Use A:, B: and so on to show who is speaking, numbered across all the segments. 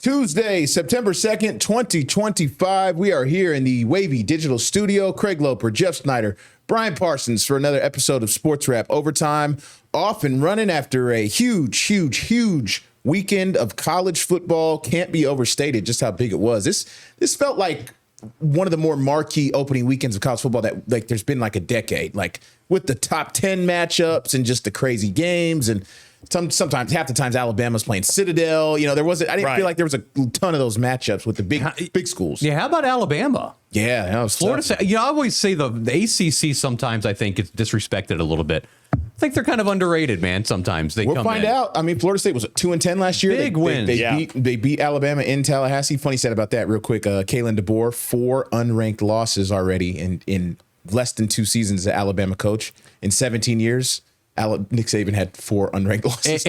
A: Tuesday, September 2nd, 2025. We are here in the Wavy Digital Studio. Craig Loper, Jeff Snyder, Brian Parsons for another episode of Sportswrap Overtime. Off and running after a huge weekend of college football. Can't be overstated just how big it was. This felt like one of the more marquee opening weekends of college football that like there's been like a decade, like with the top 10 matchups and just the crazy games. And sometimes half the times Alabama's playing Citadel. You know, I didn't feel like there was a ton of those matchups with the big schools.
B: Yeah, how about Alabama?
A: Yeah, that was
B: Florida State. You know, I always say the ACC sometimes I think it's disrespected a little bit. I think they're kind of underrated, man. Sometimes we'll find out.
A: I mean, Florida State was 2-10 last year.
B: Big wins.
A: They beat Alabama in Tallahassee. Funny stat about that, real quick. Kalen DeBoer, 4 unranked losses already in less than 2 seasons as Alabama coach. In 17 years, Nick Saban had 4 unranked losses.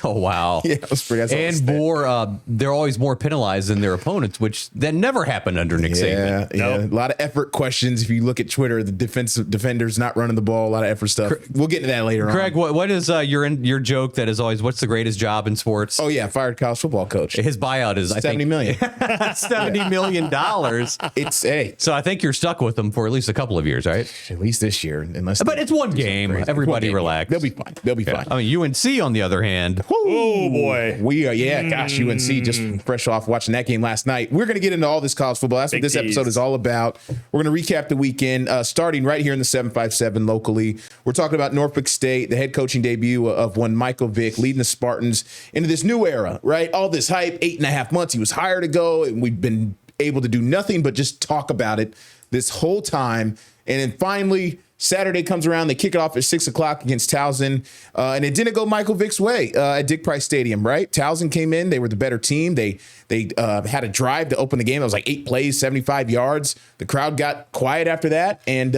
B: Oh wow!
A: Yeah, that was pretty.
B: And more, they're always more penalized than their opponents, which that never happened under Nick Saban.
A: Yeah, a lot of effort questions. If you look at Twitter, the defenders not running the ball, a lot of effort stuff. We'll get into that later on.
B: Craig, what is your joke that is always what's the greatest job in sports?
A: Oh yeah, fired college football coach.
B: His buyout is $70 million. $70 million. So I think you're stuck with them for at least a couple of years, right?
A: At least this year,
B: but it's one game. Everybody relax.
A: They'll be fine. They'll be fine.
B: I mean, UNC on the other hand.
C: Oh boy,
A: we are. Yeah, gosh, UNC just fresh off watching that game last night. We're going to get into all this college football. That's what this episode is all about. We're going to recap the weekend, starting right here in the 757 locally. We're talking about Norfolk State, the head coaching debut of one Michael Vick, leading the Spartans into this new era. Right, all this hype. 8.5 months he was hired ago, and we've been able to do nothing but just talk about it this whole time. And then finally, Saturday comes around. They kick it off at 6 o'clock against Towson. And it didn't go Michael Vick's way at Dick Price Stadium, right? Towson came in. They were the better team. They had a drive to open the game. It was like 8 plays, 75 yards. The crowd got quiet after that. And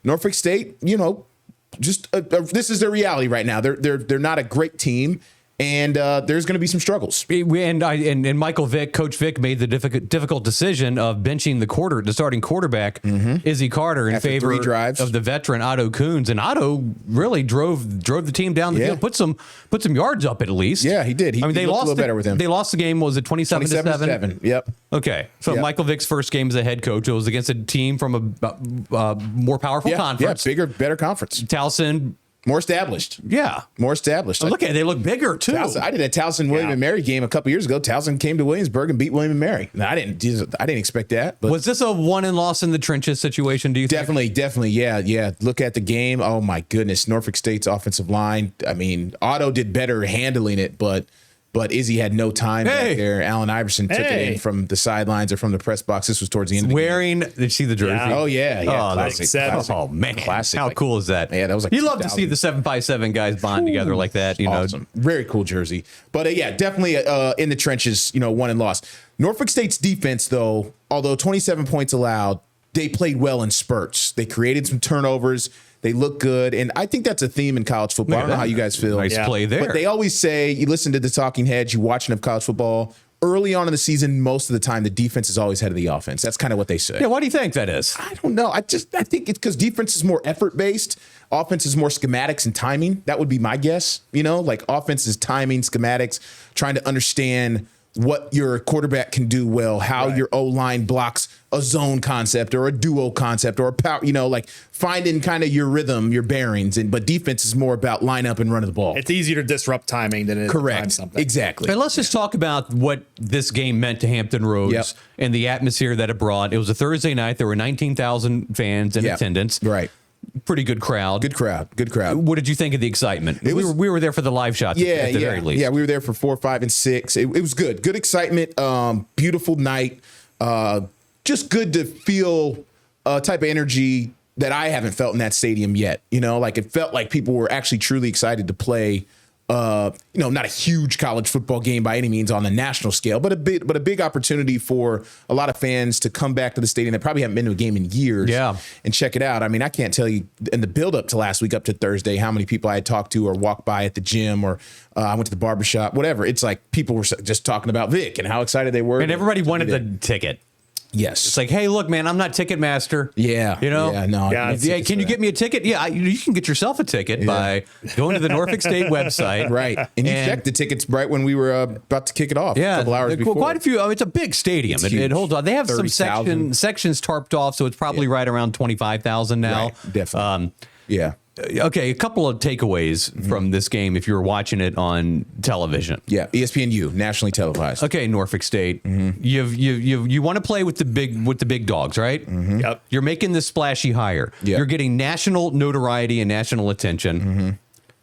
A: Norfolk State, you know, just this is their reality right now. They're not a great team. And there's going to be some struggles.
B: And Michael Vick, Coach Vick, made the difficult decision of benching the starting quarterback, Izzy Carter, in favor of the veteran Otto Coons. And Otto really drove the team down the field, put some yards up at least.
A: Yeah, he did. They lost a little better with him.
B: They lost the game. Was it 27-7?
A: Yep.
B: Okay. So Michael Vick's first game as a head coach, it was against a team from a more powerful conference.
A: Yeah, bigger, better conference.
B: Towson.
A: More established.
B: Yeah.
A: More established.
B: Look at it. They look bigger, too.
A: I did a Towson William and Mary game a couple years ago. Towson came to Williamsburg and beat William and Mary. I didn't expect that. But
B: was this a won and loss in the trenches situation, do you think?
A: Definitely. Yeah. Look at the game. Oh, my goodness. Norfolk State's offensive line. I mean, Otto did better handling it, but Izzy had no time back there. Allen Iverson took it in from the sidelines or from the press box. This was towards the end of the game.
B: Did you see the jersey?
A: Yeah. Oh, yeah.
B: Classic. Oh, man.
A: Classic.
B: How cool is that?
A: Yeah, that was like
B: you love to see the 757 guys bond together like that. You know,
A: awesome. Very cool jersey. But, definitely in the trenches, won and lost. Norfolk State's defense, though, although 27 points allowed, they played well in spurts. They created some turnovers. They look good, and I think that's a theme in college football. I don't know how you guys feel.
B: Nice play there.
A: But they always say, you listen to the talking heads, you watch enough college football, early on in the season, most of the time, the defense is always ahead of the offense. That's kind of what they say.
B: Yeah, why do you think that is?
A: I don't know. I think it's because defense is more effort-based. Offense is more schematics and timing. That would be my guess. Like offense is timing, schematics, trying to understand what your quarterback can do well, how your O-line blocks a zone concept or a duo concept or a power, like finding kind of your rhythm, your bearings. But defense is more about line up and run of the ball.
C: It's easier to disrupt timing than it is to time something.
A: Exactly.
B: And let's just talk about what this game meant to Hampton Roads and the atmosphere that it brought. It was a Thursday night. There were 19,000 fans in attendance.
A: Right.
B: Pretty good crowd.
A: Good crowd.
B: What did you think of the excitement? We were there for the live shots at the very least.
A: Yeah, we were there for 4, 5, and 6. It was good. Good excitement. Beautiful night. Just good to feel a type of energy that I haven't felt in that stadium yet. Like it felt like people were actually truly excited to play. Not a huge college football game by any means on the national scale, but a big opportunity for a lot of fans to come back to the stadium that probably haven't been to a game in years and check it out. I mean, I can't tell you in the build up to last week, up to Thursday, how many people I had talked to or walked by at the gym or I went to the barbershop, whatever. It's like people were just talking about Vic and how excited they were.
B: And everybody wanted the ticket.
A: Yes.
B: It's like, hey, look, man, I'm not Ticketmaster.
A: Yeah.
B: You know?
A: Yeah, no.
B: Yeah, can you get me a ticket? Yeah, you can get yourself a ticket by going to the Norfolk State website.
A: Right. And you checked the tickets right when we were about to kick it off.
B: Yeah.
A: A couple hours before.
B: Quite a few. It's a big stadium. It holds on. They have
A: 30,
B: some sections tarped off, so it's probably right around 25,000 now.
A: Right. Definitely. Yeah.
B: Okay, a couple of takeaways from this game if you were watching it on television.
A: Yeah, ESPNU, nationally televised.
B: Okay, Norfolk State. You want to play with the big dogs, right?
C: Yep.
B: You're making this splashy hire.
A: Yep.
B: You're getting national notoriety and national attention.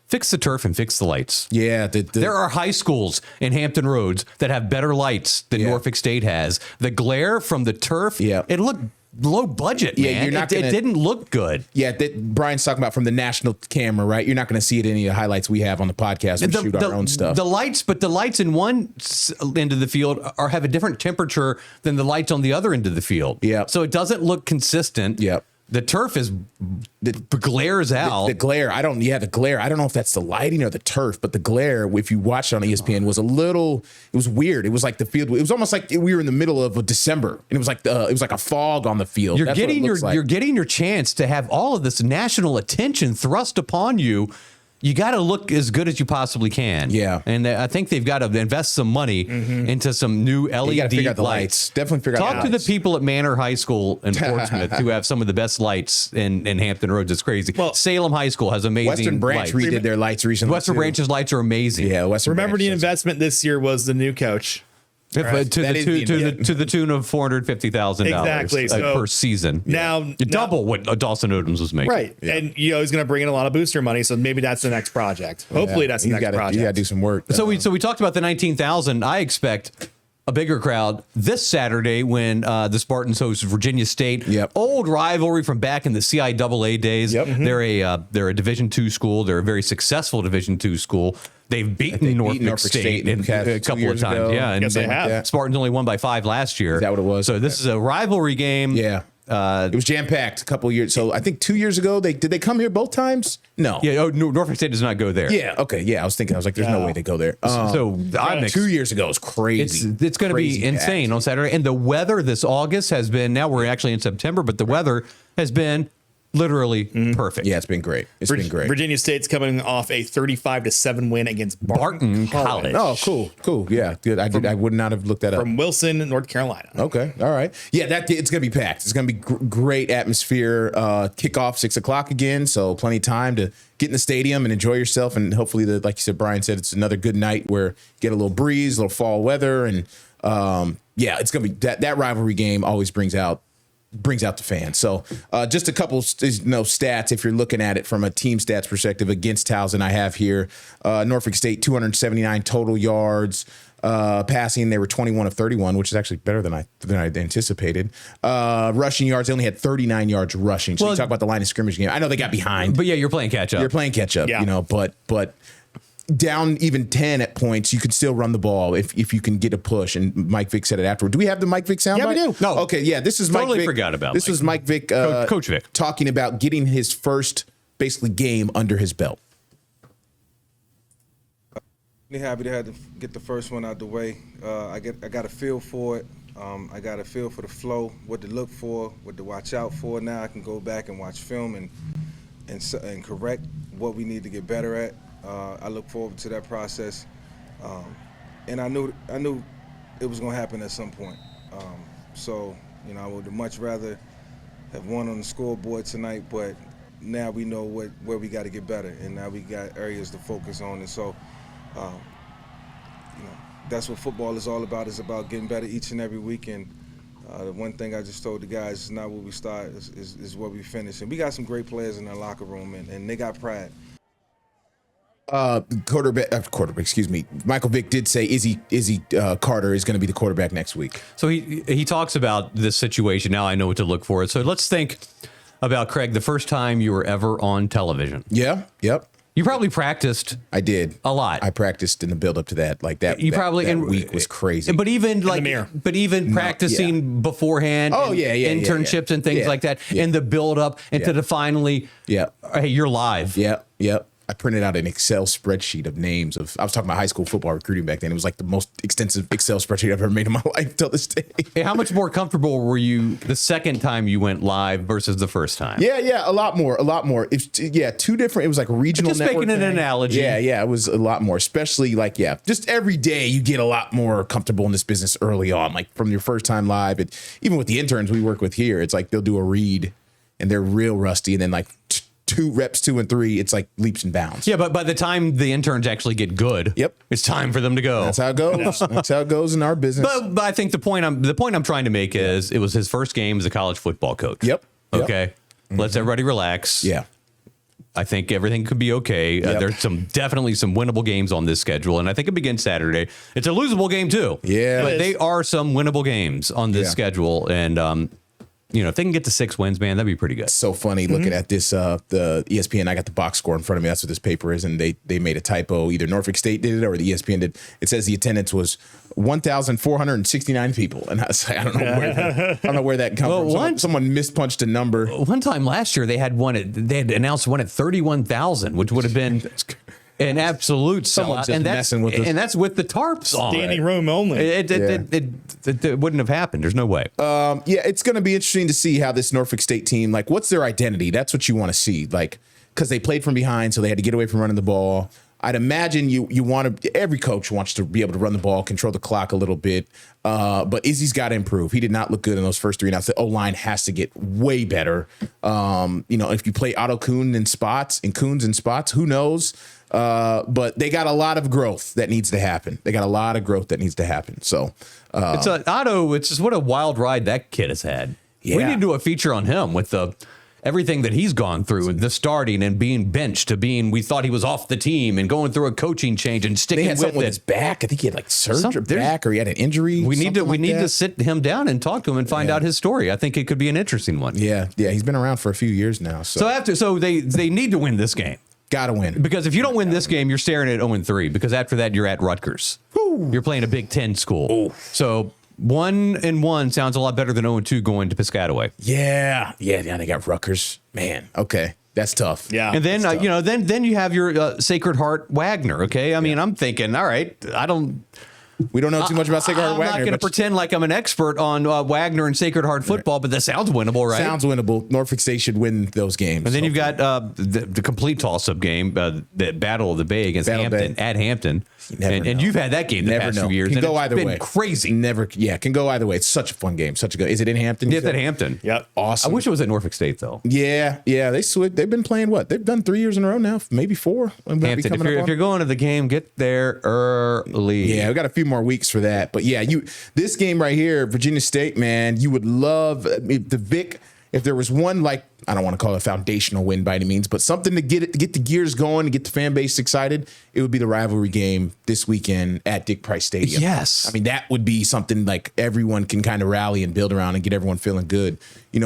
B: Fix the turf and fix the lights.
A: Yeah,
B: there are high schools in Hampton Roads that have better lights than Norfolk State has. The glare from the turf, it looked low budget, man. It didn't look good.
A: Yeah, Brian's talking about from the national camera, right? You're not going to see it in any of the highlights we have on the podcast. We shoot our own stuff.
B: The lights in one end of the field have a different temperature than the lights on the other end of the field.
A: Yeah.
B: So it doesn't look consistent.
A: Yep.
B: The turf glares out.
A: The glare. The glare. I don't know if that's the lighting or the turf, but the glare, if you watched it on ESPN, was it was weird. It was like the field. It was almost like we were in the middle of December, and it was like a fog on the field.
B: You're getting your chance to have all of this national attention thrust upon you. You got to look as good as you possibly can.
A: Yeah.
B: And I think they've got to invest some money into some new LED lights.
A: Definitely figure out the lights.
B: Talk to the people at Manor High School in Portsmouth who have some of the best lights in Hampton Roads. It's crazy. Well, Salem High School has amazing
A: Western Branch
B: lights.
A: redid their lights recently.
B: Western Branch's lights are amazing.
A: Yeah,
C: Remember the investment this year was the new coach.
B: To the tune of $450,000
C: exactly
B: per season.
C: Now
B: double what Dawson Odoms was making.
C: Right. Yeah. And he's going to bring in a lot of booster money, so maybe that's the next project. Hopefully that's the next project.
A: You got to do some work.
B: So we talked about the 19,000. I expect a bigger crowd this Saturday when the Spartans host Virginia State.
A: Yep.
B: Old rivalry from back in the CIAA days.
A: Yep.
B: They're a Division II school. They're a very successful Division II school. They've beaten Norfolk State a couple of times. Yeah, and
C: yes, they have.
B: Spartans only won by 5 last year.
A: Is that what it was?
B: So this is a rivalry game.
A: Yeah. It was jam-packed a couple of years. So I think 2 years ago, did they come here both times? No.
B: Yeah. Norfolk State does not go there.
A: Yeah. Okay. Yeah. I was like, there's no way they go there.
B: So
A: 2 years ago was crazy.
B: It's going to be insane on Saturday. And the weather this August has been, now we're actually in September, but the weather has been literally perfect.
A: Yeah, it's been great. Been great.
C: Virginia State's coming off a 35-7 win against Barton College.
A: Oh, cool. Yeah, good. I would not have looked that up.
C: From Wilson, North Carolina.
A: Okay, all right. Yeah, it's going to be packed. It's going to be great atmosphere. Kickoff 6:00 again, so plenty of time to get in the stadium and enjoy yourself. And hopefully, like you said, Brian said, it's another good night where you get a little breeze, a little fall weather, and it's going to be that rivalry game always brings out the fans. So just a couple stats if you're looking at it from a team stats perspective against Towson. I have here Norfolk State 279 total yards passing. They were 21 of 31, which is actually better than I anticipated. Rushing yards, they only had 39 yards rushing. So you talk about the line of scrimmage game. I know they got behind,
B: but yeah, you're playing catch up.
A: Yeah. But down even 10 at points, you can still run the ball if you can get a push. And Mike Vick said it afterward. Do we have the Mike Vick soundbite?
C: Yeah, we do.
A: No. Okay, yeah, this is Mike Vick.
B: Forgot about
A: this. Was Mike Vick,
B: Coach Vick,
A: talking about getting his first basically game under his belt.
D: Happy to have to get the first one out the way. I got a feel for it. I got a feel for the flow, what to look for, what to watch out for. Now I can go back and watch film and correct what we need to get better at. I look forward to that process, and I knew it was going to happen at some point. So I would much rather have won on the scoreboard tonight, but now we know where we got to get better, and now we got areas to focus on. And so, that's what football is all about. It's about getting better each and every week. And the one thing I just told the guys is not where we start, is where we finish. And we got some great players in our locker room, and they got pride.
A: Quarterback, excuse me. Michael Vick did say Izzy Carter is going to be the quarterback next week.
B: So he talks about this situation. Now I know what to look for. So let's think about, Craig, the first time you were ever on television.
A: Yeah. Yep.
B: You probably practiced.
A: I did
B: a lot.
A: I practiced in the build up to that. Like that.
B: That
A: week was crazy.
B: But even practicing beforehand.
A: Oh
B: internships and things like that.
A: Yeah.
B: And the build up and to the finally.
A: Yeah.
B: Hey, you're live.
A: Yeah. Yep. I printed out an Excel spreadsheet of names of. I was talking about high school football recruiting back then. It was like the most extensive Excel spreadsheet I've ever made in my life till this day.
B: Hey, how much more comfortable were you the second time you went live versus the first time?
A: Yeah, a lot more. It's, two different. It was like regional.
B: Just making an analogy.
A: Yeah, it was a lot more. Especially like just every day you get a lot more comfortable in this business early on. Like from your first time live, even with the interns we work with here, it's like they'll do a read and they're real rusty, and then like. Reps 2 and 3, it's like leaps and bounds.
B: Yeah, but by the time the interns actually get good, it's time for them to go.
A: That's how it goes. That's how it goes in our business.
B: But I think the point I'm trying to make is it was his first game as a college football coach.
A: Yep.
B: Okay. Let's everybody relax.
A: Yeah.
B: I think everything could be okay. There's definitely some winnable games on this schedule, and I think it begins Saturday. It's a losable game too.
A: Yeah,
B: but they are some winnable games on this schedule, and if they can get to 6 wins, man, that'd be pretty good.
A: So funny looking at this, the ESPN, I got the box score in front of me. That's what this paper is. And they made a typo. Either Norfolk State did it or the ESPN did. It says the attendance was 1,469 people. And I was like, I don't know where that comes from. Someone mispunched a number.
B: One time last year, they had announced one at 31,000, which would have been an absolute sellout. And that's with the tarps on.
C: Standing room only.
B: It wouldn't have happened. There's no way.
A: It's going to be interesting to see how this Norfolk State team, like, what's their identity? That's what you want to see. Like, because they played from behind, so they had to get away from running the ball. I'd imagine you want to. Every coach wants to be able to run the ball, control the clock a little bit. But Izzy's got to improve. He did not look good in those first 3 outs. The O-line has to get way better. If you play Otto Kuhn in spots, who knows? But they got a lot of growth that needs to happen. So
B: it's Otto. It's just what a wild ride that kid has had.
A: Yeah.
B: We need to do a feature on him with everything that he's gone through, and the starting and being benched to being, we thought he was off the team and going through a coaching change and sticking with it.
A: His back. I think he had like surgery back, or he had an injury.
B: We need to sit him down and talk to him and find out his story. I think it could be an interesting one.
A: Yeah. He's been around for a few years now.
B: So they need to win this game.
A: Got to win.
B: Because if you don't win this game, you're staring at 0-3. Because after that, you're at Rutgers. Woo. You're playing a Big Ten school. Ooh. So 1-1 sounds a lot better than 0-2 going to Piscataway.
A: Yeah. They got Rutgers. Man, okay. That's tough.
C: Yeah.
B: And then, then you have your Sacred Heart Wagner, okay? I mean, I'm thinking, all right,
A: we don't know too much about Sacred Heart Wagner.
B: I'm not going to pretend like I'm an expert on Wagner and Sacred Heart football, but that sounds winnable, right?
A: Sounds winnable. Norfolk State should win those games.
B: And then you've got the complete toss-up game, the Battle of the Bay against Hampton, at Hampton. And you've had that game the past few years.
A: Can go either way.
B: It's been crazy.
A: Can go either way. It's such a fun game. Such a good. Is it in Hampton?
B: It's at Hampton.
C: Yep.
A: Awesome.
B: I wish it was at Norfolk State, though.
A: Yeah. They switched. They've been playing what? They've done 3 years in a row now, maybe 4.
B: Hampton, if you're going to the game, get there early.
A: Yeah, we got a few more weeks for that. But yeah, this game right here, Virginia State, man, you would love the Vic. If there was one, like, I don't want to call it a foundational win by any means, but something to get the gears going, to get the fan base excited, it would be the rivalry game this weekend at Dick Price Stadium.
B: Yes.
A: I mean, that would be something like everyone can kind of rally and build around and get everyone feeling good,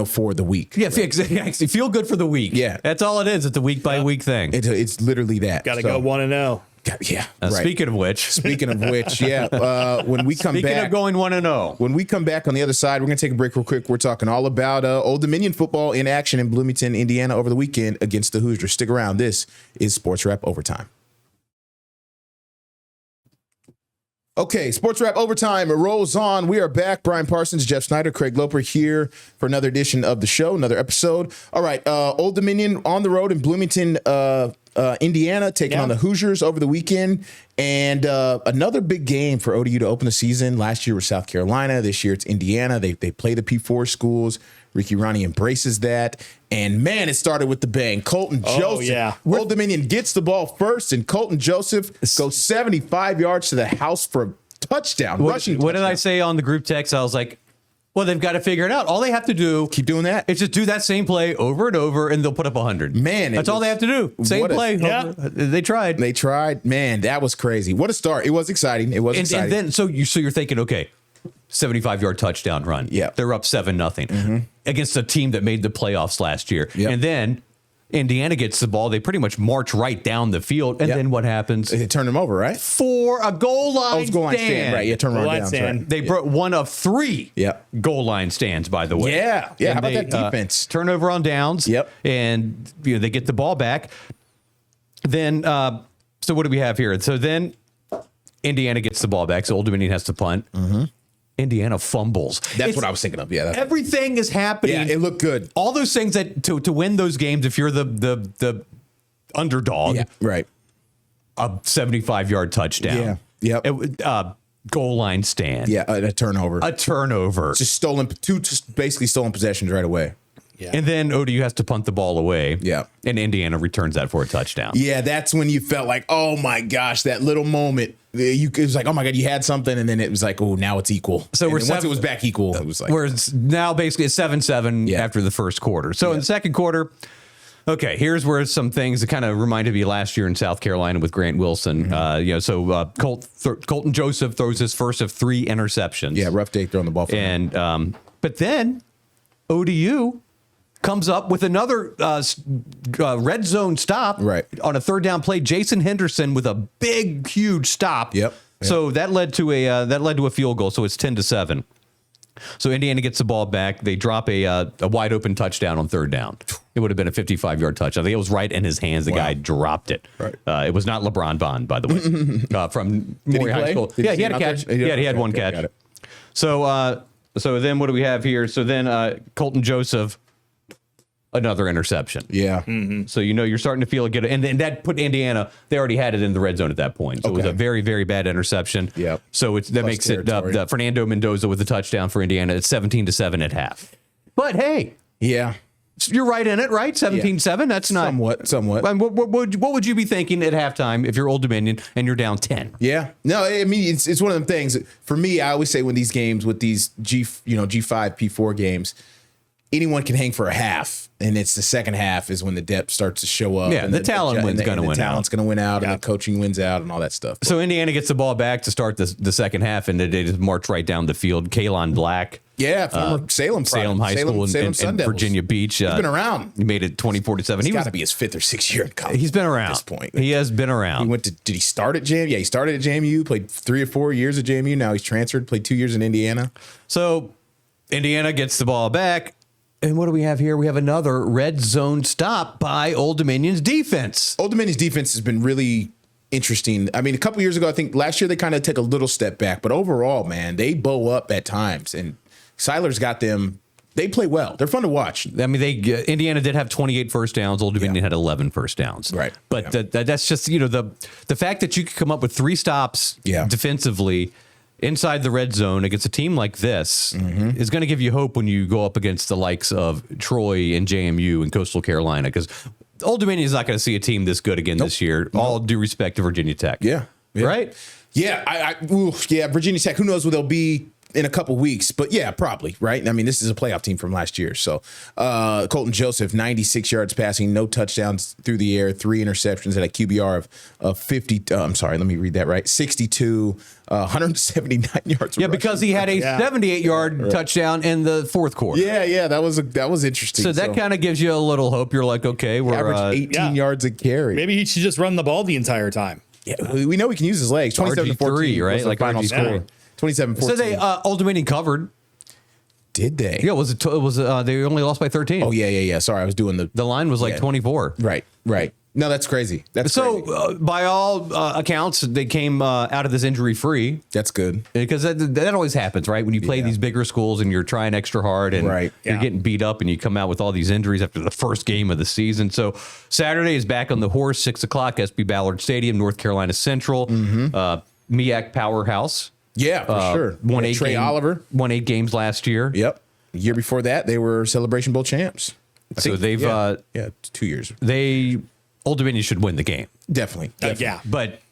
A: for the week.
B: Yeah, exactly. Feel good for the week.
A: Yeah.
B: That's all it is. It's a week-by-week thing.
A: It's literally that.
C: Got to go 1-0.
A: Yeah.
B: Right. Speaking of which,
A: when we come back,
B: speaking of going 1-0,
A: when we come back on the other side, we're going to take a break real quick. We're talking all about Old Dominion football in action in Bloomington, Indiana over the weekend against the Hoosiers. Stick around. This is Sports Wrap Overtime. Okay, Sports Wrap Overtime rolls on. We are back. Brian Parsons, Jeff Snyder, Craig Loper here for another edition of the show, another episode. All right, Old Dominion on the road in Bloomington, Indiana, taking on the Hoosiers over the weekend. And another big game for ODU to open the season. Last year was South Carolina. This year it's Indiana. They play the P4 schools. Ricky Ronnie embraces that. And, man, it started with the bang. Colton Joseph. Old Dominion gets the ball first, and Colton Joseph goes 75 yards to the house for a touchdown, rushing touchdown.
B: What did I say on the group text? I was like, well, they've got to figure it out. All they have to do,
A: keep doing that.
B: It's just do that same play over and over, and they'll put up 100.
A: Man,
B: that's all they have to do. Same play. They tried.
A: Man, that was crazy. What a start! It was exciting. exciting.
B: And then so you're thinking, okay, 75-yard touchdown run.
A: Yeah,
B: they're up 7-0 against a team that made the playoffs last year, and then Indiana gets the ball. They pretty much march right down the field. And then what happens?
A: They turn them over, right?
B: For a goal line
A: stand. Right. Yeah, turn around down. Right.
B: They broke one of 3 goal line stands, by the way.
A: Yeah. Yeah. How about that defense?
B: Turnover on downs.
A: Yep.
B: And they get the ball back. Then, so what do we have here? So then Indiana gets the ball back. So Old Dominion has to punt. Mm-hmm. Indiana fumbles.
A: That's what I was thinking of. Yeah.
B: Everything is happening.
A: Yeah, it looked good.
B: All those things that to win those games, if you're the underdog.
A: Yeah, right.
B: A 75-yard touchdown.
A: Yeah. Yep.
B: Goal line stand.
A: Yeah, a turnover. Just basically stolen possessions right away.
B: Yeah. And then ODU has to punt the ball away.
A: Yeah.
B: And Indiana returns that for a touchdown.
A: Yeah, that's when you felt like, oh my gosh, that little moment. It was like, oh my God, you had something. And then it was like, oh, now it's equal.
B: So
A: once it was back equal, it was like.
B: Whereas now basically it's 7-7 after the first quarter. So in the second quarter, okay, here's where some things that kind of reminded me last year in South Carolina with Grant Wilson. Colton Joseph throws his first of 3 interceptions.
A: Yeah, rough day throwing the ball for him.
B: And but then ODU comes up with another red zone stop on a third down play. Jason Henderson with a big, huge stop.
A: Yep.
B: So that led to a field goal. So it's 10-7. So Indiana gets the ball back. They drop a wide open touchdown on third down. It would have been a 55-yard touchdown. I think it was right in his hands. The guy dropped it.
A: Right.
B: It was not LeBron Bond, by the way, from Maury High School. He had a catch. He had one catch.
A: Got it.
B: So then what do we have here? So then Colton Joseph, another interception.
A: Yeah.
B: Mm-hmm. So you're starting to feel it get, and that put Indiana. They already had it in the red zone at that point. So it was a very, very bad interception.
A: Yep.
B: So that makes territory. It Fernando Mendoza with the touchdown for Indiana. It's 17-7 at half. But hey,
A: yeah,
B: you're right in it, right? 17-7. That's not
A: somewhat.
B: What would you be thinking at halftime if you're Old Dominion and you're down 10?
A: Yeah. No, I mean it's one of them things. For me, I always say when these games with these G5 P4 games, anyone can hang for a half, and it's the second half is when the depth starts to show up.
B: Yeah,
A: and
B: the talent wins going to win out.
A: The talent's going to win out, and the coaching wins out, and all that stuff.
B: So Indiana gets the ball back to start the second half, and they just march right down the field. Kalon Black.
A: Yeah, former Salem
B: High School in Virginia Beach.
A: He's been around.
B: He made it 24-7.
A: He's got to be his 5th or 6th year in college.
B: He's been around.
A: At this point.
B: He has been around.
A: Did he start at JMU? Yeah, he started at JMU, played 3 or 4 years at JMU. Now he's transferred, played 2 years in Indiana.
B: So Indiana gets the ball back. And what do we have here? We have another red zone stop by Old Dominion's defense.
A: Old Dominion's defense has been really interesting. I mean, a couple years ago, I think last year they kind of took a little step back. But overall, man, they bow up at times. And Seiler's got them. They play well. They're fun to watch.
B: I mean, Indiana did have 28 first downs. Old Dominion had 11 first downs.
A: Right.
B: But that's just, the fact that you could come up with 3 stops defensively inside the red zone against a team like this is going to give you hope when you go up against the likes of Troy and JMU and Coastal Carolina, because Old Dominion is not going to see a team this good again this year. All due respect to Virginia Tech.
A: Yeah.
B: Right?
A: Yeah. Virginia Tech. Who knows where they'll be in a couple weeks, but yeah, probably, right? I mean, this is a playoff team from last year. So Colton Joseph, 96 yards passing, no touchdowns through the air, 3 interceptions at a QBR of 50. I'm sorry, let me read that right. 62, 179 yards.
B: Yeah, because he had a 78-yard touchdown in the fourth quarter.
A: Yeah, that was interesting.
B: So that kind of gives you a little hope. You're like, okay, we're
A: average 18 yards a carry.
C: Maybe he should just run the ball the entire time.
A: Yeah, we know he can use his legs. 27-14,
B: right? Like
A: final score. 27-14.
B: So they Old Dominion covered.
A: Did they?
B: Yeah, they only lost by 13.
A: Oh yeah. Sorry, I was doing the
B: line was like 24.
A: Right. No, that's crazy. That's
B: so
A: crazy.
B: By all accounts, they came out of this injury free.
A: That's good,
B: because that always happens, right? When you play these bigger schools and you're trying extra hard and you're getting beat up and you come out with all these injuries after the first game of the season. So Saturday is back on the horse, 6:00, SB Ballard Stadium, North Carolina Central, MEAC powerhouse.
A: Yeah, for sure.
B: Won
A: Oliver.
B: Won 8 games last year.
A: Yep. The year before that, they were Celebration Bowl champs.
B: So they've
A: 2 years.
B: Old Dominion should win the game.
A: Definitely.
B: But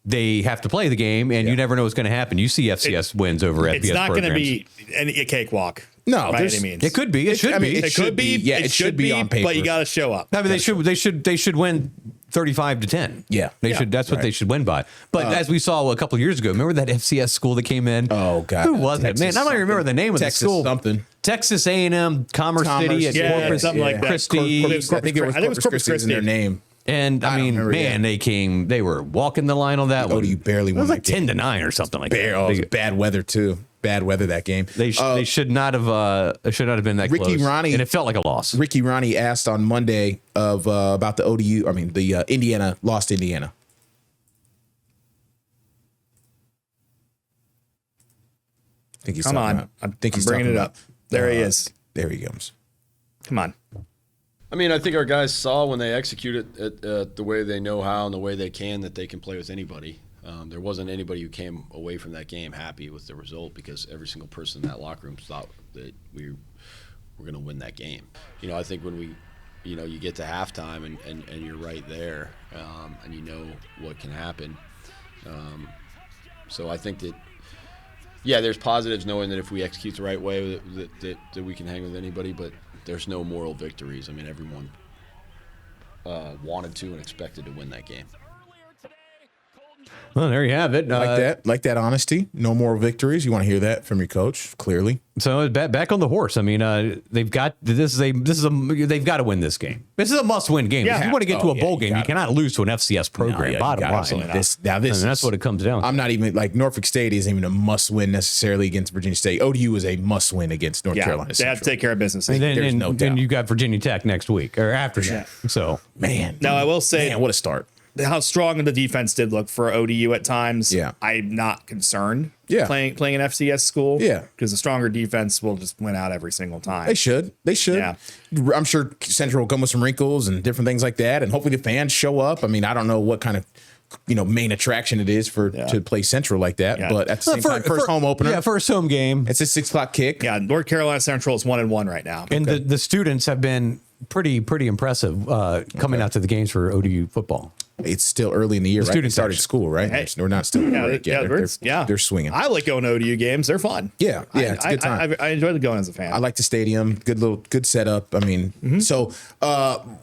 B: they have to play the game, and you never know what's going to happen. You see FCS wins over FBS.
C: It's not going to be a cakewalk.
A: No,
C: by any means.
B: It could be. It should be.
C: It could be.
A: Yeah, it should be on paper.
C: But you got to show up.
B: I mean, they should win 35-10.
A: Yeah,
B: they should. That's what they should win by. But as we saw a couple of years ago, remember that FCS school that came in?
A: Oh God,
B: who was it? Man, I don't even remember the name of the school.
A: Something.
B: Texas A&M, Commerce City,
C: Corpus, something like that.
B: Christi.
A: I think it was Corpus Christi in their name.
B: And I mean, man, they were walking the line on that one.
A: You barely
B: won. It was like 10-9 or something like that.
A: It was bad weather too. bad weather that game.
B: They should not have been that close.
A: Ronnie,
B: and it felt like a loss.
A: Ricky Ronnie asked on Monday about the ODU. I mean, the Indiana lost Indiana. I think he's
C: Come on.
A: I think he's
C: bringing it up. There he is.
A: There he comes.
C: Come on.
E: I mean, I think our guys saw when they executed it the way they know how and the way they can that they can play with anybody. There wasn't anybody who came away from that game happy with the result because every single person in that locker room thought that we were going to win that game. You know, I think when you get to halftime and you're right there and you know what can happen. So I think that, yeah, there's positives knowing that if we execute the right way that we can hang with anybody, but there's no moral victories. I mean, everyone wanted to and expected to win that game.
B: Well, there you have it.
A: Like that honesty. No moral victories. You want to hear that from your coach, clearly.
B: So back on the horse. I mean, they've got they've got to win this game. This is a must-win game.
C: Yeah.
B: If you want to get to a bowl game, you cannot lose to an FCS program. Bottom line. That's what it comes down to.
A: I'm not even like Norfolk State isn't even a must-win necessarily against Virginia State. ODU is a must-win against North Carolina.
C: They have to take care of business.
B: And
A: There's no doubt.
B: then you got Virginia Tech next week or after that. So
A: man,
C: now I will say,
A: what a start.
C: How strong the defense did look for ODU at times.
A: Yeah.
C: I'm not concerned.
A: Yeah.
C: Playing an FCS school.
A: Yeah.
C: Because the stronger defense will just win out every single time.
A: They should.
C: Yeah.
A: I'm sure Central will come with some wrinkles and different things like that, and hopefully the fans show up. I mean, I don't know what kind of main attraction it is to play Central like that, but at the same time, first home opener.
B: Yeah, first home game.
A: It's a 6:00 kick.
C: Yeah, North Carolina Central is 1-1 right now.
B: And the students have been pretty impressive coming out to the games for ODU football.
A: It's still early in the year, right? They started school, right?
C: Hey.
A: We're not still break yet. They're swinging.
C: I like going to ODU games. They're fun.
A: Yeah, it's a good time.
C: I enjoy going as a fan.
A: I like the stadium. Good setup. I mean, so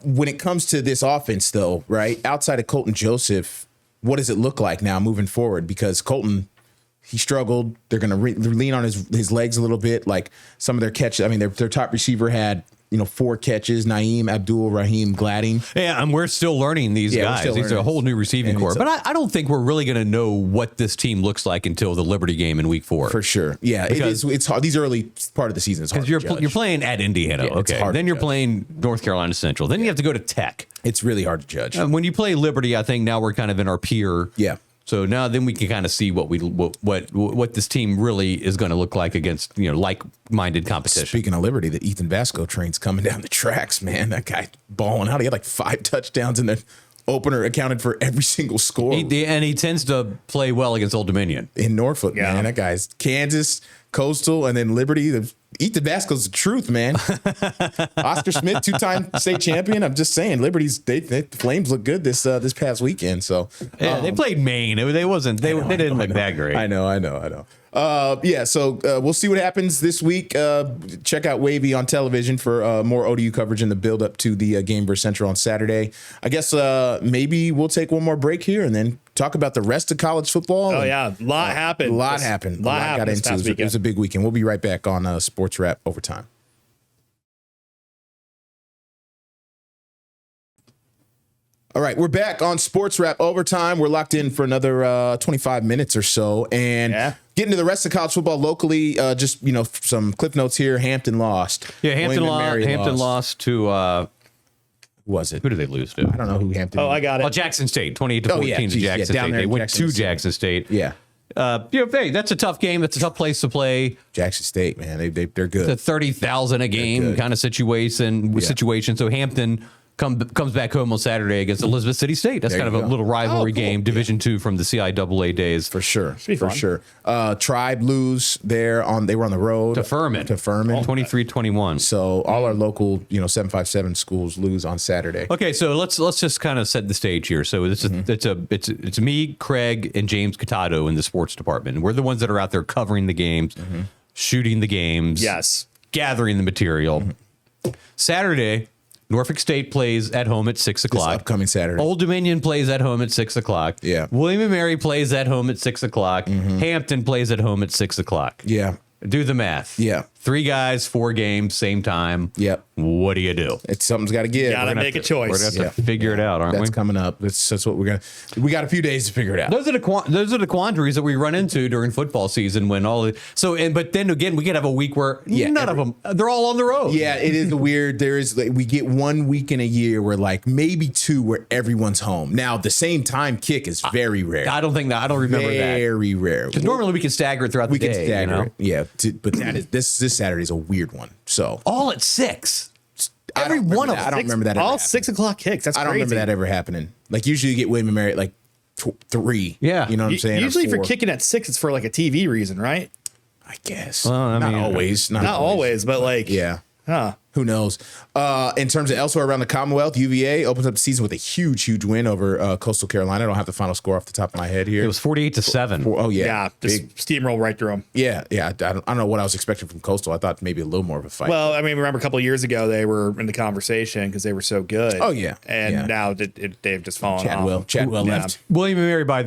A: when it comes to this offense, though, right? Outside of Colton Joseph, what does it look like now moving forward? Because Colton, he struggled. They're going to lean on his legs a little bit. Like some of their catches. I mean, their top receiver had 4 catches. Naeem Abdul Rahim Gladding.
B: Yeah, and we're still learning these guys. These are a whole new receiving core. But I don't think we're really going to know what this team looks like until the Liberty game in week 4.
A: For sure. Yeah, it's hard. These early part of the season is hard.
B: Because you're playing at Indiana. Okay. Then you're playing North Carolina Central. Then you have to go to Tech.
A: It's really hard to judge.
B: When you play Liberty, I think now we're kind of in our peer.
A: Yeah.
B: So now then we can kind of see what this team really is going to look like against like-minded competition.
A: Speaking of Liberty, the Ethan Vasco train's coming down the tracks, man. That guy balling out. He had like 5 touchdowns in the opener, accounted for every single score.
B: And he tends to play well against Old Dominion
A: in Norfolk. Man, that guy's Kansas, Coastal, and then Liberty. Ethan Vasco's the truth, man. Oscar Smith, 2-time state champion. I'm just saying, Liberty's the Flames look good this past weekend. So
B: they played Maine. They didn't look that great.
A: I know. So we'll see what happens this week. Check out Wavy on television for more ODU coverage in the build up to the game versus Central on Saturday. I guess maybe we'll take one more break here and then talk about the rest of college football.
C: Oh, yeah. A lot happened.
A: A lot happened. Got into it. It was a big weekend. We'll be right back on Sportswrap Overtime. All right, we're back on Sportswrap Overtime. We're locked in for another 25 minutes or so. And getting to the rest of college football locally, just, some cliff notes here. Hampton lost.
B: Yeah, Hampton lost to...
A: Who was it?
B: Who did they lose to?
A: I don't know who Hampton.
C: I got it.
B: Jackson State, 28-14 to Jackson State. They went to Jackson State.
A: Yeah.
B: Hey, that's a tough game. That's a tough place to play.
A: Jackson State, man, they're good.
B: It's a 30,000 a game kind of situation. So Hampton comes back home on Saturday against Elizabeth City State. That's kind of a little rivalry game, Division II from the CIAA days.
A: For sure. Tribe lose there they were on the road.
B: To Furman. 23-21.
A: So all our local, 757 schools lose on Saturday.
B: Okay, so let's just kind of set the stage here. So it's me, Craig, and James Cotado in the sports department. We're the ones that are out there covering the games, shooting the games, gathering the material. Saturday, Norfolk State plays at home at 6 o'clock.
A: This upcoming Saturday.
B: Old Dominion plays at home at 6 o'clock.
A: Yeah.
B: William & Mary plays at home at 6 o'clock. Hampton plays at home at 6 o'clock.
A: Yeah.
B: Do the math.
A: Yeah.
B: 3 guys, 4 games, same time.
A: Yep.
B: What do you do?
A: Something's got to give.
C: Got to make a choice.
B: We're going to have to figure it out, aren't
A: That's
B: we?
A: coming up. That's what we're going to. We got a few days to figure it out.
B: Those are the quandaries that we run into during football season when but then again, we could have a week where none of them, they're all on the road.
A: Yeah, it is weird. We get 1 week in a year where like maybe 2 where everyone's home. Now, the same time kick is very rare.
B: I don't remember that.
A: Very rare.
B: Because normally we can stagger it throughout the day.
A: We can stagger it. Yeah, but that is this Saturday is a weird one. So
B: all at 6.
A: Every one of them. I don't remember that.
C: All 6 o'clock kicks. That's
A: I don't
C: crazy.
A: remember that ever happening. Like usually you get William and Mary at like 3.
B: Yeah.
A: You know what I'm saying?
C: Usually
A: Or
C: for
A: 4.
C: kicking at 6, it's for like a TV reason, right?
A: I guess.
B: Well,
A: not always.
C: Not always, but like,
A: Yeah.
C: huh.
A: Who knows? In terms of elsewhere around the Commonwealth, UVA opens up the season with a huge win over Coastal Carolina. I don't have the final score off the top of my head here.
B: It was 48-7.
A: Oh, yeah.
C: Yeah, just steamroll right through them.
A: Yeah. I don't know what I was expecting from Coastal. I thought maybe a little more of a fight.
C: Well, I mean, remember a couple of years ago, they were in the conversation because they were so good.
A: Oh, yeah.
C: And
A: Yeah.
C: now they've just fallen off.
A: Chadwell
C: Yeah.
A: left.
B: William and Mary, by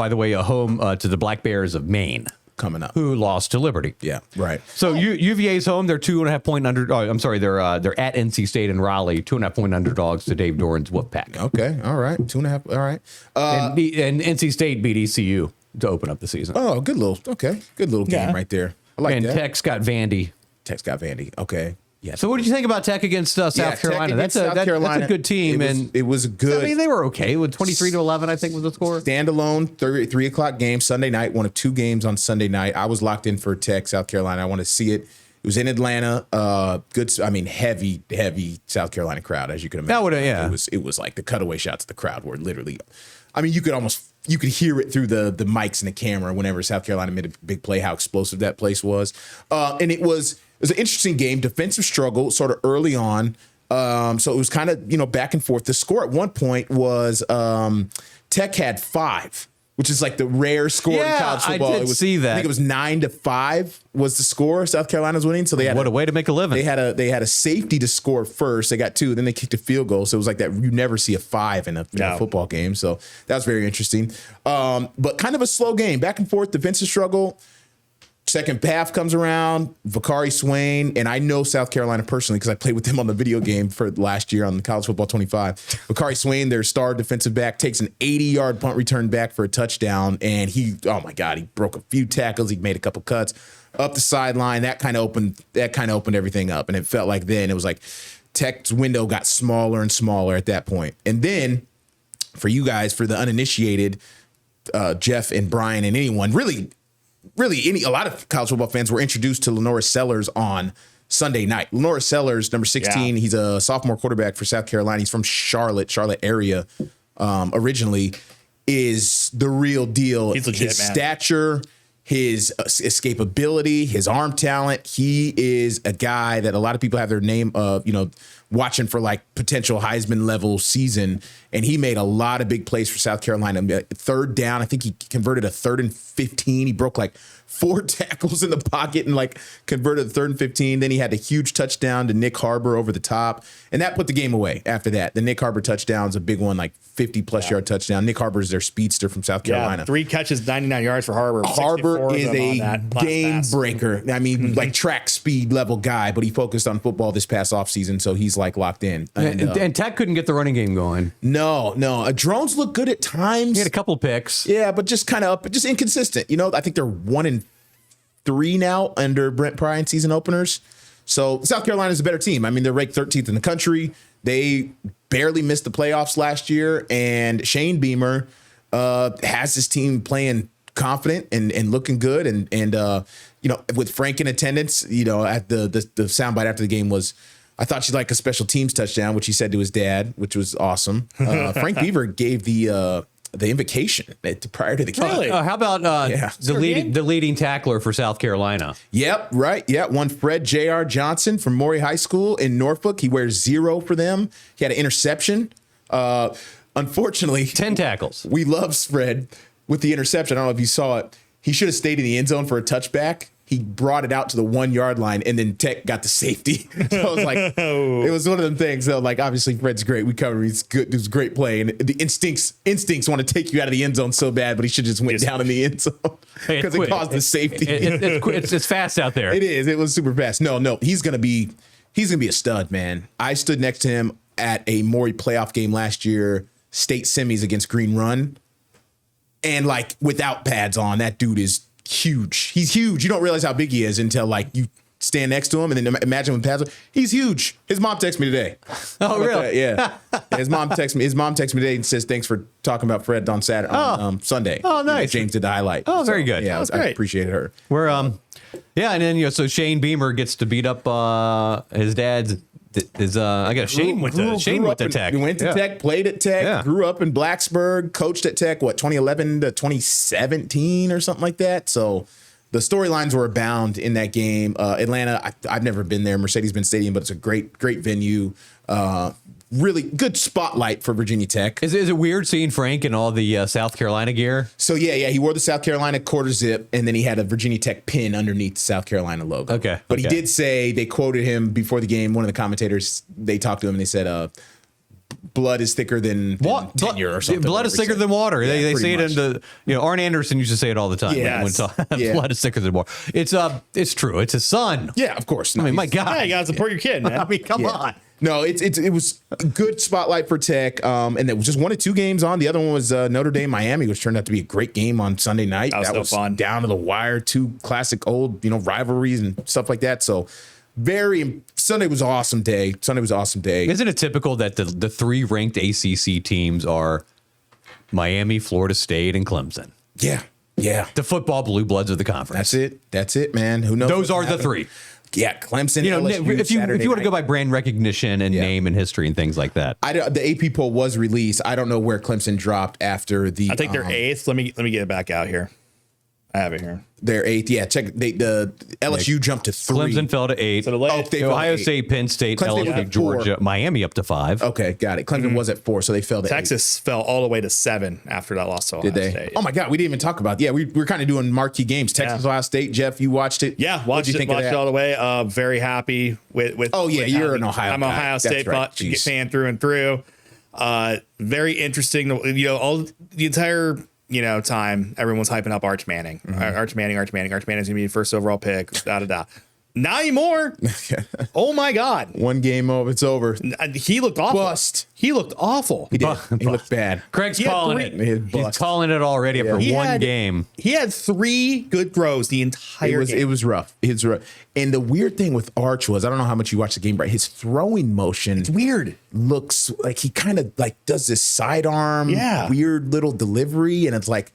B: the way, a home to the Black Bears of Maine,
A: Coming up.
B: who lost to Liberty.
A: Yeah, right.
B: So UVA's home. They're 2.5 point under. Oh, I'm sorry. They're at NC State and Raleigh. 2.5 point underdogs to Dave Doran's Wolfpack.
A: Okay, all right. 2.5. All right.
B: And NC State beat ECU to open up the season.
A: Oh, good little game right there. I like
B: and
A: that.
B: Tech's got Vandy.
A: Tech's got Vandy. Okay. Yeah.
B: So what did you think about Tech against South Carolina?
A: That's
B: That's a good team,
A: it was good.
B: I mean, they were okay with 23-11. I think was the score.
A: Standalone 3 o'clock game Sunday night. One of 2 games on Sunday night. I was locked in for Tech, South Carolina. I want to see it. It was in Atlanta. Good. I mean, heavy South Carolina crowd, as you can imagine.
B: That would, yeah.
A: It was like the cutaway shots of the crowd were literally. I mean, you could hear it through the mics and the camera whenever South Carolina made a big play. How explosive that place was, and it was an interesting game. Defensive struggle sort of early on. So it was kind of back and forth. The score at one point was Tech had 5. Which is like the rare score in college football.
B: I did see that.
A: I think it was 9-5 was the score. South Carolina's winning, so they had
B: what a way to make a living.
A: They had a safety to score first. They got 2, then they kicked a field goal. So it was like that. You never see a 5 in a football game. So that was very interesting. But kind of a slow game, back and forth, defensive struggle. Second half comes around, Vakari Swain, and I know South Carolina personally because I played with them on the video game for last year on the College Football 25. Vakari Swain, their star defensive back, takes an 80-yard punt return back for a touchdown, and he broke a few tackles. He made a couple cuts up the sideline. That kind of opened everything up, and it felt like then it was like Tech's window got smaller and smaller at that point. And then for you guys, for the uninitiated, Jeff and Brian and anyone, really a lot of college football fans were introduced to Lenora Sellers on Sunday night. Lenora Sellers, number 16, he's a sophomore quarterback for South Carolina. He's from Charlotte area originally, is the real deal.
C: He's legit,
A: his
C: man.
A: stature, his escapability, his arm talent. He is a guy that a lot of people have their name of, watching for like potential Heisman level season. And he made a lot of big plays for South Carolina. Third down, I think he converted a 3rd and 15. He broke like 4 tackles in the pocket and like converted the 3rd and 15. Then he had a huge touchdown to Nick Harbor over the top. And that put the game away after that. The Nick Harbor touchdown is a big one, like 50-plus yard touchdown. Nick Harbor is their speedster from South Carolina.
C: Yeah, 3 catches, 99 yards for Harbor.
A: Harbor is a game breaker. I mean, like track speed level guy, but he focused on football this past offseason, so he's like locked in.
B: And Tech couldn't get the running game going.
A: No. Drones look good at times.
B: He had a couple picks.
A: Yeah, but just kind of just inconsistent. I think they're 1-3 now under Brent Pry in season openers. So South Carolina is a better team. I mean, they're ranked 13th in the country. They barely missed the playoffs last year, and Shane Beamer has his team playing confident and looking good. And with Frank in attendance, at the soundbite after the game was, I thought she'd like a special teams touchdown, which he said to his dad, which was awesome. Frank Beaver gave the invocation prior to the game.
C: Really?
B: How about the leading tackler for South Carolina?
A: Yep, right. Yeah, one Fred J.R. Johnson from Maury High School in Norfolk. He wears 0 for them. He had an interception. Unfortunately,
B: 10 tackles.
A: We love Fred with the interception. I don't know if you saw it. He should have stayed in the end zone for a touchback. he brought it out to the 1 yard line, and then Tech got the safety. So I was like, it was one of them things. So like, obviously Fred's great. We covered. He's good. It was a great play, and the instincts want to take you out of the end zone so bad, but he should just went down in the end zone because it caused the safety.
B: It's fast out there.
A: It is. It was super fast. No, he's gonna be a stud, man. I stood next to him at a Maury playoff game last year, state semis against Green Run, and like without pads on, that dude is huge. He's huge. You don't realize how big he is until like you stand next to him, and then imagine when pads on. He's huge. His mom texted me today.
B: Oh, really?
A: Yeah. His mom texted me today and says thanks for talking about Fred on Saturday, on Sunday.
B: Oh, nice.
A: James did the highlight.
B: Oh, very good.
A: Yeah, I appreciated her.
B: We're and then so Shane Beamer gets to beat up his dad's. Shane went to Tech.
A: He went to Tech, played at Tech, grew up in Blacksburg, coached at Tech, 2011 to 2017 or something like that. So the storylines were abound in that game. Atlanta, I've never been there, Mercedes-Benz Stadium, but it's a great venue. Really good spotlight for Virginia Tech.
B: Is it weird seeing Frank in all the South Carolina gear?
A: So yeah, he wore the South Carolina quarter zip, and then he had a Virginia Tech pin underneath the South Carolina logo.
B: Okay.
A: But he did say, they quoted him before the game, one of the commentators, they talked to him and they said, blood is thicker than tenure or something.
B: Blood is thicker than water.
A: Yeah,
B: they say
A: much.
B: it in the, Arn Anderson used to say it all the time.
A: Yes.
B: Blood is thicker than water. It's true. It's his son.
A: Yeah, of course.
B: I mean, my God.
C: Yeah, you gotta support your kid, man.
B: I mean, come on.
A: No, it was a good spotlight for Tech, and it was just 1 of 2 games on. The other one was Notre Dame Miami, which turned out to be a great game on Sunday night.
C: That was fun,
A: down to the wire. 2 classic old rivalries and stuff like that. So Sunday was an awesome day.
B: Isn't it typical that the 3 ranked ACC teams are Miami, Florida State, and Clemson?
A: Yeah.
B: The football blue bloods of the conference.
A: That's it, man. Who knows?
B: Those are the 3.
A: Yeah, Clemson. LSU,
B: if you want to go
A: night.
B: by brand recognition and name and history and things like that.
A: The AP poll was released. I don't know where Clemson dropped after the.
C: I think they're 8th. Let me get it back out here. I have it here.
A: They're 8th. Yeah, check. The LSU jumped to 3.
B: Clemson fell to 8.
C: So
B: Ohio State, Penn State, LSU, Georgia, Miami up to 5.
A: Okay, got it. Clemson was at 4, so they fell to
C: Texas 8. Fell all the way to 7 after that loss to Ohio State.
A: Oh my God, we didn't even talk about. Yeah, we're kind of doing marquee games. Texas, Ohio State. Jeff, you watched it.
C: Yeah, watched it all the way. Very happy with.
A: Oh yeah, you're an Ohio.
C: I'm an Ohio State fan through and through. Very interesting. All the entire. Time everyone's hyping up Arch Manning. Arch Manning's gonna be the first overall pick. Not anymore. Oh my God!
A: 1 game over, it's over.
C: He looked awful.
A: Bust.
C: He looked awful.
A: He did. He looked bad.
B: Craig's calling it. He's calling it already after 1 game.
C: He had 3 good throws the entire game.
A: It was rough. It's rough. And the weird thing with Arch was, I don't know how much you watched the game, but his throwing motion,
C: it's weird.
A: Looks like he kind of like does this sidearm, weird little delivery, and it's like,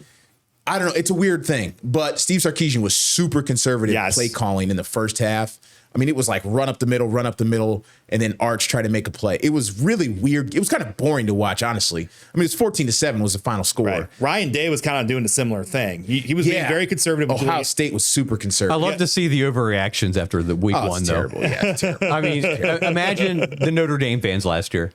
A: I don't know. It's a weird thing. But Steve Sarkisian was super conservative play calling in the first half. I mean, it was like run up the middle, and then Arch tried to make a play. It was really weird. It was kind of boring to watch, honestly. I mean, it's 14-7 was the final score.
C: Right. Ryan Day was kind of doing a similar thing. He was being very conservative.
A: Ohio State was super conservative.
B: I love to see the overreactions after the week 1, though.
A: Terrible. Yeah, it's terrible.
B: I mean, imagine the Notre Dame fans last year.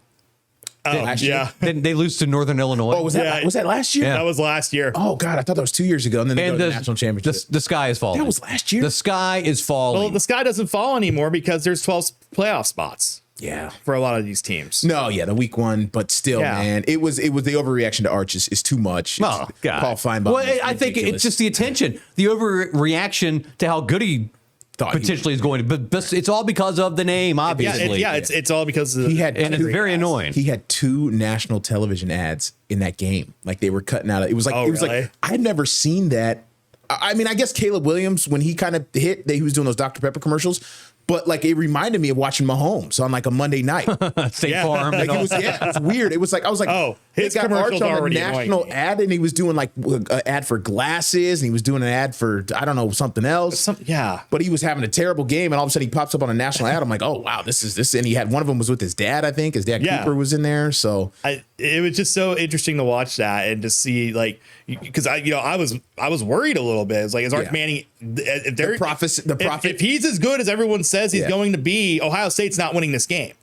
B: Then they lose to Northern Illinois.
A: Oh, was that last year?
C: Yeah. That was last year.
A: Oh God, I thought that was 2 years ago. And then they go to the national championship.
B: The sky is falling.
A: That was last year.
B: The sky is falling.
C: Well, the sky doesn't fall anymore because there's 12 playoff spots.
A: Yeah,
C: for a lot of these teams.
A: No, the week 1, but still, man, it was the overreaction to Arch is too much.
B: Oh God,
A: Paul Feinbaum.
B: Well, I think it's just the attention, the overreaction to how good he potentially is going to, but it's all because of the name, obviously.
C: It's all because of
A: he had,
B: and it's very annoying.
A: He had 2 national television ads in that game, like they were cutting out. It was like like I'd never seen that. I mean, I guess Caleb Williams, when he kind of hit, he was doing those Dr. Pepper commercials. But like it reminded me of watching Mahomes on like a Monday night.
B: State Farm.
A: Like it's weird. It was like I was like,
C: oh, his commercials
A: on
C: already
A: a national ad, and he was doing like an ad for glasses, and he was doing an ad for something else. But he was having a terrible game, and all of a sudden he pops up on a national ad. I'm like, oh wow, this is. And he had one of them was with his dad. I think his dad Cooper was in there. So
C: it was just so interesting to watch that and to see like because I was worried a little bit. It's like is Arch Manning if he's as good as everyone says he's going to be, Ohio State's not winning this game.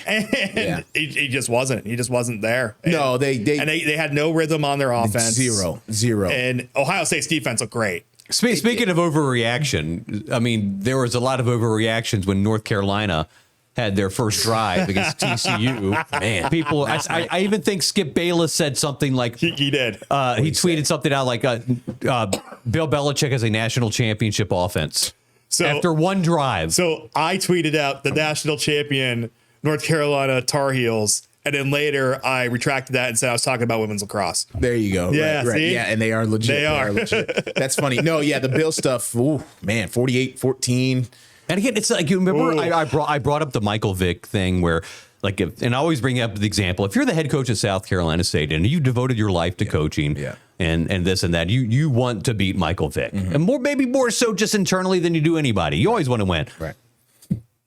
C: And he just wasn't. He just wasn't there.
A: No, they
C: had no rhythm on their offense.
A: Zero.
C: And Ohio State's defense looked great.
B: Speaking of overreaction, I mean, there was a lot of overreactions when North Carolina had their first drive against TCU. Man, people, I even think Skip Bayless said something like
C: he did.
B: He tweeted something out like Bill Belichick has a national championship offense. So after one drive.
C: So I tweeted out the national champion North Carolina Tar Heels. And then later, I retracted that and said I was talking about women's lacrosse.
A: There you go.
C: Yeah,
A: right.
C: see?
A: Yeah, and they are legit.
C: They are
A: legit. That's funny. No, yeah, the Bill stuff. Ooh, man, 48-14.
B: And again, it's like, you remember I brought up the Michael Vick thing where, like, and I always bring up the example. If you're the head coach of South Carolina State and you devoted your life to coaching and this and that, you want to beat Michael Vick. And maybe more so just internally than you do anybody. You always want to win.
A: Right.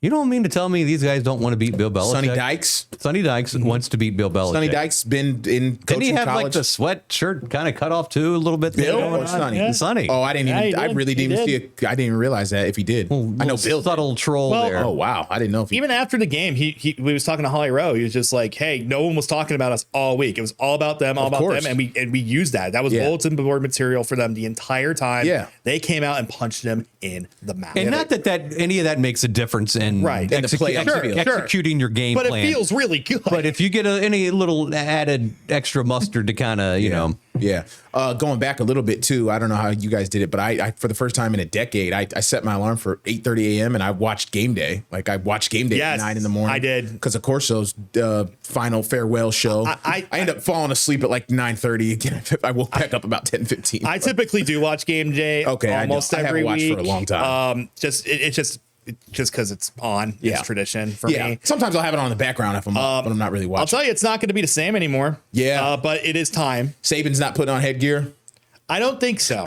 B: You don't mean to tell me these guys don't want to beat Bill Belichick? Sonny Dykes wants to beat Bill Belichick.
A: Sonny Dykes been in coaching.
B: Didn't he have
A: college?
B: Like the sweatshirt kind of cut off too a little bit?
A: Bill or Sonny?
B: Yeah. Sonny.
A: Oh, I didn't even. I really didn't even see it. I didn't even realize that if he did. I know Bill.
B: Subtle troll there.
A: Oh wow, I didn't know. If he
C: even after the game, he was talking to Holly Rowe. He was just like, "Hey, no one was talking about us all week. It was all about them, and we used that. That was bulletin board material for them the entire time.
A: Yeah,
C: they came out and punched him in the mouth.
B: And not that any of that makes a difference in executing your game plan.
C: But it feels really good.
B: But if you get any little added extra mustard to kind of, you know.
A: Yeah. Going back a little bit too, I don't know how you guys did it, but I for the first time in a decade, I set my alarm for 8:30 a.m. and I watched game day. Like I watched game day at 9 in the morning.
C: I did.
A: Because of Corso's final farewell show. I ended up falling asleep at like 9:30 again. I woke back up about 10:15.
C: I typically do watch game day almost every week.
A: I haven't watched for a long time.
C: Just because it's on. It's tradition for me.
A: Sometimes I'll have it on in the background if I'm up, but I'm not really watching.
C: I'll tell you, it's not going to be the same anymore.
A: Yeah.
C: But it is time.
A: Saban's not putting on headgear?
C: I don't think so.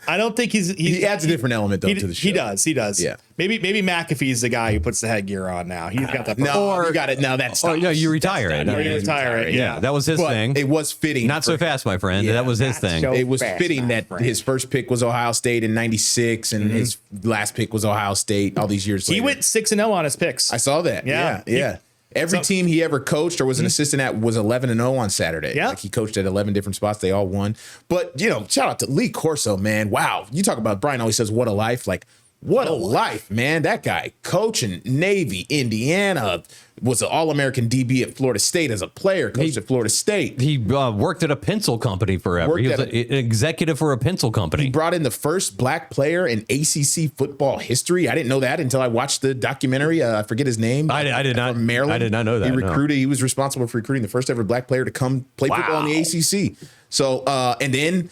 C: I don't think he
A: adds a different element though to the show.
C: He does. Yeah. Maybe McAfee's the guy who puts the headgear on now. He's got that.
A: You got it. No, that's
B: you retire it.
C: You retire it.
B: Yeah, that was his thing.
A: It was fitting.
B: Not so fast, my friend. That was his thing.
A: It was fitting that his first pick was Ohio State in '96, and his last pick was Ohio State. All these years later,
C: he went 6-0 on his picks.
A: I saw that. Yeah. Every team he ever coached or was an assistant at was 11-0 on Saturday.
C: Yeah.
A: Like he coached at 11 different spots. They all won. But, shout out to Lee Corso, man. Wow. You talk about, Brian always says, what a life. Like, what a life, man. That guy coaching Navy, Indiana, was an All-American DB at Florida State as a player, coached at Florida State.
B: He worked at a pencil company forever. He was an executive for a pencil company.
A: He brought in the first black player in ACC football history. I didn't know that until I watched the documentary. I forget his name.
B: I did not.
A: From Maryland.
B: I did not know that.
A: He recruited. He was responsible for recruiting the first ever black player to come play football in the ACC. So, and then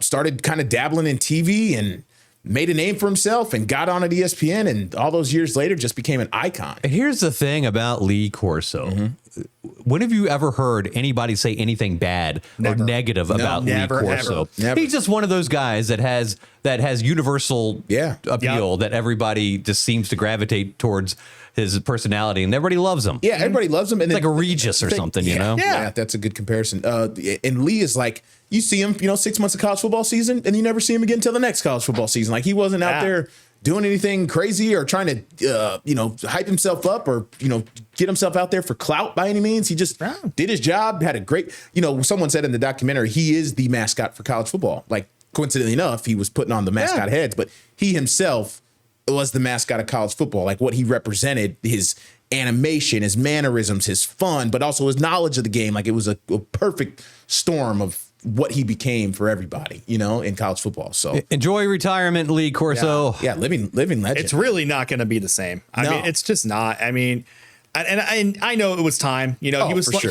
A: started kind of dabbling in TV and made a name for himself and got on at ESPN, and all those years later just became an icon.
B: And here's the thing about Lee Corso. When have you ever heard anybody say anything bad or negative about Lee Corso?
A: Never.
B: He's just one of those guys that has universal appeal that everybody just seems to gravitate towards his personality, and everybody loves him.
A: Yeah, everybody loves him. And
B: it's like a Regis or something, you know?
A: Yeah, that's a good comparison. And Lee is like, you see him, 6 months of college football season, and you never see him again until the next college football season. Like he wasn't out there doing anything crazy or trying to, hype himself up or, get himself out there for clout by any means. He just did his job, had a great, someone said in the documentary, he is the mascot for college football. Like coincidentally enough, he was putting on the mascot heads, but he himself was the mascot of college football. Like what he represented, his animation, his mannerisms, his fun, but also his knowledge of the game. Like it was a perfect storm of what he became for everybody, in college football. So
B: enjoy retirement, Lee Corso.
A: Yeah, living legend.
C: It's really not going to be the same. I mean, it's just not. I mean, and I know it was time. He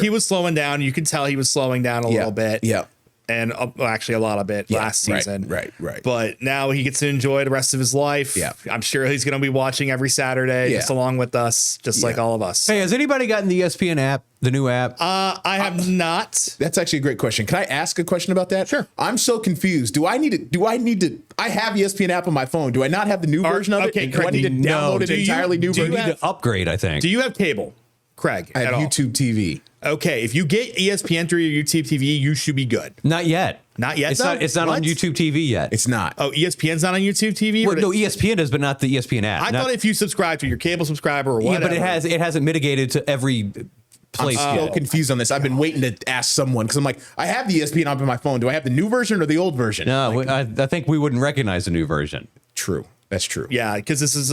C: was slowing down. You could tell he was slowing down a little bit.
A: Yeah.
C: And actually a lot of it last season.
A: Right.
C: But now he gets to enjoy the rest of his life.
A: Yeah.
C: I'm sure he's going to be watching every Saturday just along with us, just like all of us.
B: Hey, has anybody gotten the ESPN app, the new app?
C: I have not.
A: That's actually a great question. Can I ask a question about that?
C: Sure.
A: I'm so confused. I have ESPN app on my phone. Do I not have the new version of it?
C: Okay,
A: do I need to download an entirely new version?
B: You need to upgrade, I think.
C: Do you have cable, Craig?
A: I have YouTube TV.
C: Okay, if you get ESPN through your YouTube TV, you should be good.
B: Not yet.
C: Not yet.
B: It's not on YouTube TV yet.
A: It's not.
C: Oh, ESPN's not on YouTube TV.
B: Well, no, ESPN is, but not the ESPN app.
C: I thought if you subscribe to your cable subscriber or whatever.
B: Yeah, but it hasn't mitigated to every
A: I'm so confused on this. I've been waiting to ask someone because I'm like, I have the ESPN app on my phone. Do I have the new version or the old version?
B: No, I think we wouldn't recognize the new version.
A: True. That's true.
C: Yeah, because this is